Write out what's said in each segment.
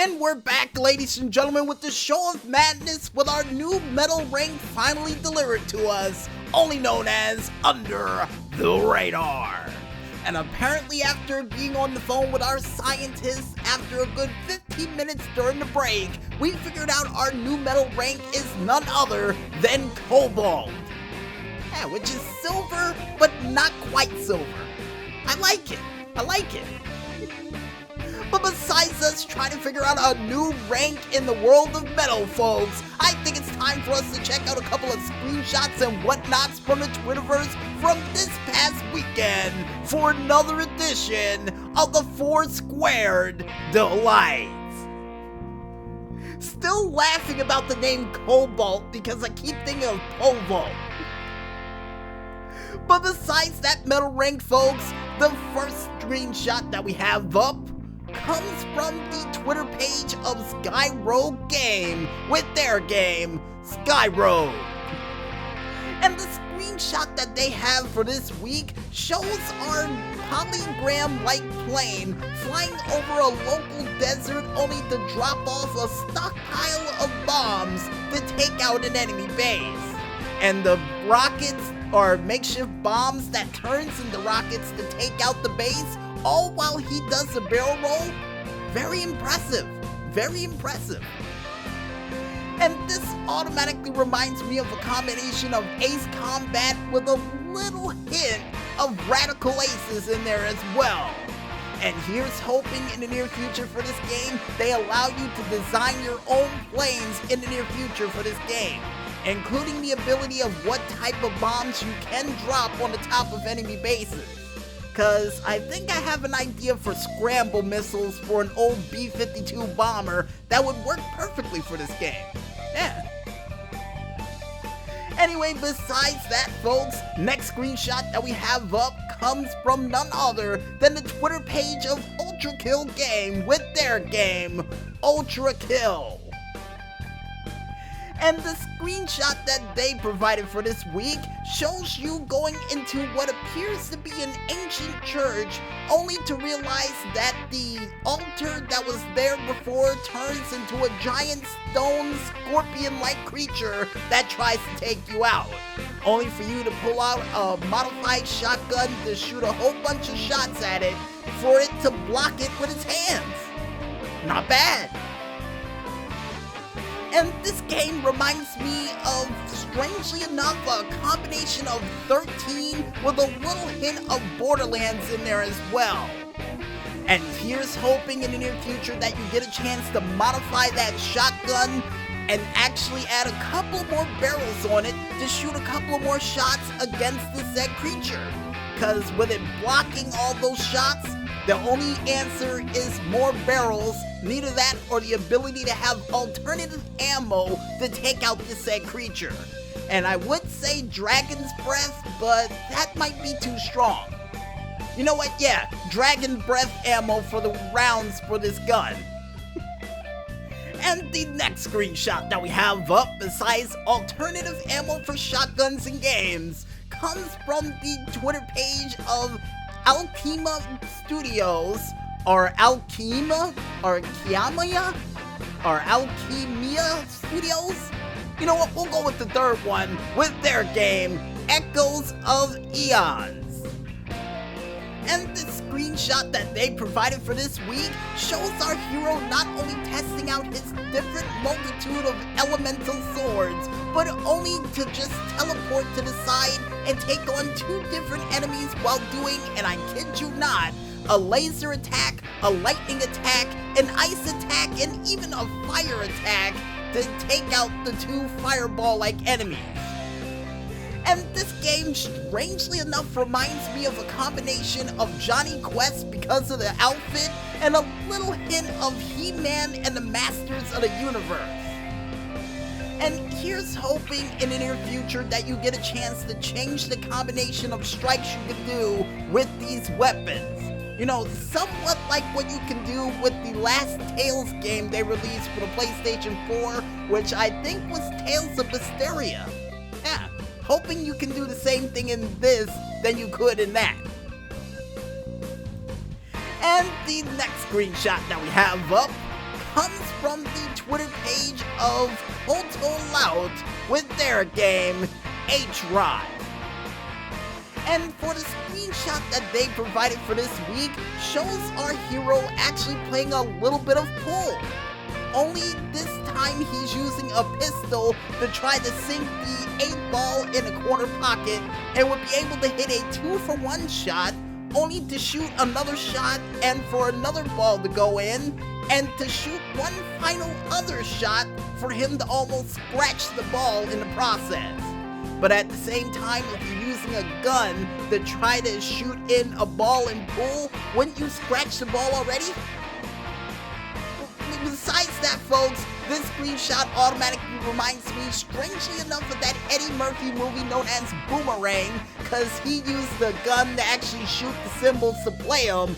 And we're back, ladies and gentlemen, with the show of madness with our new metal rank finally delivered to us, only known as Under the Radar. And apparently after being on the phone with our scientists after a good 15 minutes during the break, we figured out our new metal rank is none other than Cobalt. Yeah, which is silver, but not quite silver. I like it. But besides us trying to figure out a new rank in the world of metal, folks, I think it's time for us to check out a couple of screenshots and whatnots from the Twitterverse from this past weekend for another edition of the 4 Squared Delights. Still laughing about the name Cobalt because I keep thinking of Cobalt. But besides that metal rank, folks, the first screenshot that we have up comes from the Twitter page of Skyroad Game with their game, Skyroad. And the screenshot that they have for this week shows our polygram-like plane flying over a local desert only to drop off a stockpile of bombs to take out an enemy base. And the rockets are makeshift bombs that turns into rockets to take out the base, all while he does a barrel roll. Very impressive. And this automatically reminds me of a combination of Ace Combat with a little hint of Radical Aces in there as well. And here's hoping in the near future for this game, they allow you to design your own planes in the near future for this game, including the ability of what type of bombs you can drop on the top of enemy bases. Cause I think I have an idea for scramble missiles for an old B-52 bomber that would work perfectly for this game. Yeah. Anyway, besides that, folks, next screenshot that we have up comes from none other than the Twitter page of Ultra Kill Game with their game, Ultra Kill. And the screenshot that they provided for this week shows you going into what appears to be an ancient church, only to realize that the altar that was there before turns into a giant stone scorpion-like creature that tries to take you out, only for you to pull out a modified shotgun to shoot a whole bunch of shots at it for it to block it with its hands. Not bad. And this game reminds me of, strangely enough, a combination of 13 with a little hint of Borderlands in there as well. And here's hoping in the near future that you get a chance to modify that shotgun and actually add a couple more barrels on it to shoot a couple more shots against the said creature. Cause with it blocking all those shots, the only answer is more barrels, neither that or the ability to have alternative ammo to take out the said creature. And I would say Dragon's Breath, but that might be too strong. You know what? Yeah, Dragon Breath ammo for the rounds for this gun. And the next screenshot that we have up, besides alternative ammo for shotguns in games, comes from the Twitter page of Alchema Studios, or Alchemia Studios? You know what, we'll go with the third one, with their game, Echoes of Eons. And the screenshot that they provided for this week shows our hero not only testing out his different multitude of elemental swords, but only to just teleport to the side and take on 2 different enemies while doing, and I kid you not, a laser attack, a lightning attack, an ice attack, and even a fire attack to take out the 2 fireball-like enemies. And this game, strangely enough, reminds me of a combination of Johnny Quest because of the outfit and a little hint of He-Man and the Masters of the Universe. And here's hoping in the near future that you get a chance to change the combination of strikes you can do with these weapons. You know, somewhat like what you can do with the last Tales game they released for the PlayStation 4, which I think was Tales of Mysteria. Yeah, hoping you can do the same thing in this than you could in that. And the next screenshot that we have up comes from the Twitter page of Hoto Loud with their game, H-Rod. And for the screenshot that they provided for this week, shows our hero actually playing a little bit of pool. Only this time he's using a pistol to try to sink the 8 ball in a corner pocket and would be able to hit a 2-for-1 shot, only to shoot another shot and for another ball to go in, and to shoot one final other shot for him to almost scratch the ball in the process. But at the same time, if you're using a gun to try to shoot in a ball in pool, wouldn't you scratch the ball already? Besides that, folks, this screenshot automatically reminds me, strangely enough, of that Eddie Murphy movie known as Boomerang, because he used the gun to actually shoot the symbols to play them.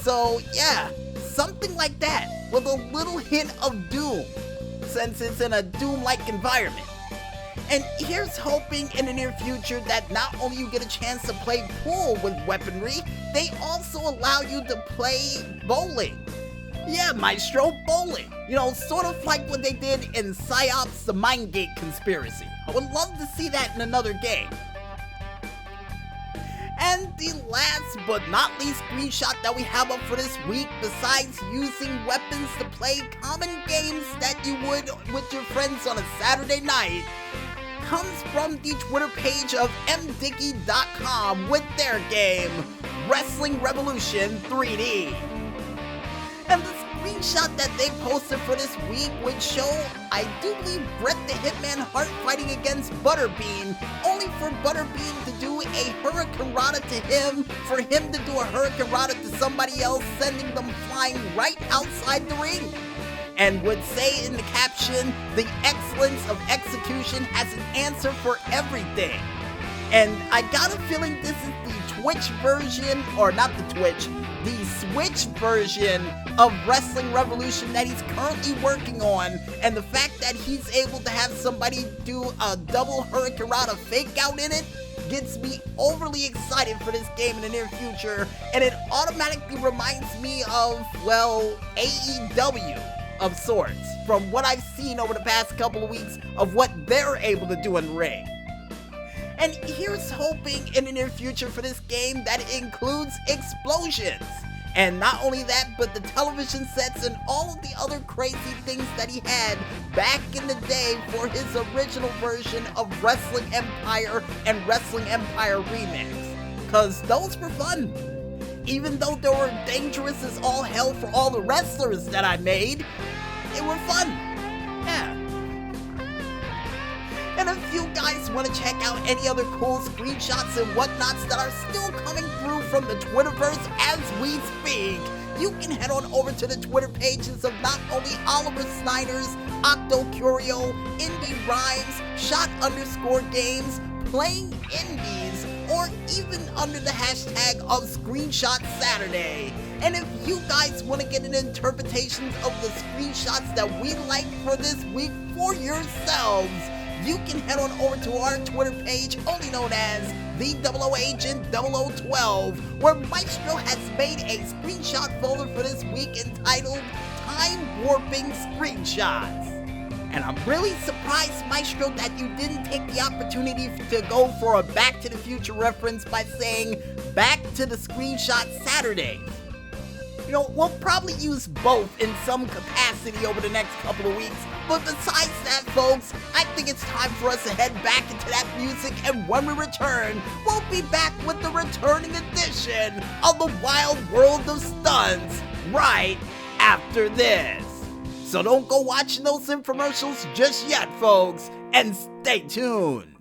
So yeah, something like that, with a little hint of Doom, since it's in a Doom-like environment. And here's hoping in the near future that not only you get a chance to play pool with weaponry, they also allow you to play bowling. Yeah, Maestro, bowling. You know, sort of like what they did in PsyOps: The Mindgate Conspiracy. I would love to see that in another game. And the last but not least screenshot that we have up for this week, besides using weapons to play common games that you would with your friends on a Saturday night, comes from the Twitter page of mdicky.com with their game, Wrestling Revolution 3D. And the screenshot that they posted for this week would show, I do believe, Bret the Hitman Hart fighting against Butterbean, only for Butterbean to do a Hurricanrana to him, for him to do a Hurricanrana to somebody else, sending them flying right outside the ring. And would say in the caption, the excellence of execution has an answer for everything. And I got a feeling this is the Twitch version, or not the Twitch, the Switch version of Wrestling Revolution that he's currently working on, and the fact that he's able to have somebody do a double Hurricanrana fake out in it gets me overly excited for this game in the near future, and it automatically reminds me of, well, AEW of sorts, from what I've seen over the past couple of weeks of what they're able to do in ring. And here's hoping in the near future for this game that it includes explosions. And not only that, but the television sets and all of the other crazy things that he had back in the day for his original version of Wrestling Empire and Wrestling Empire Remix. Cause those were fun. Even though they were dangerous as all hell for all the wrestlers that I made, they were fun. Yeah. And if you guys want to check out any other cool screenshots and whatnots that are still coming through from the Twitterverse as we speak, you can head on over to the Twitter pages of not only Oliver Snyder's, Octo Curio, Indie Rhymes, Shot_Games, Playing Indies, or even under the hashtag of Screenshot Saturday. And if you guys want to get an interpretation of the screenshots that we like for this week for yourselves, you can head on over to our Twitter page, only known as the 00Agent0012, where Maestro has made a screenshot folder for this week entitled Time Warping Screenshots. And I'm really surprised, Maestro, that you didn't take the opportunity to go for a Back to the Future reference by saying Back to the Screenshot Saturday. You know, we'll probably use both in some capacity over the next couple of weeks, but besides that, folks, I think it's time for us to head back into that music, and when we return, we'll be back with the returning edition of the Wild World of Stunts right after this. So don't go watching those infomercials just yet, folks, and stay tuned.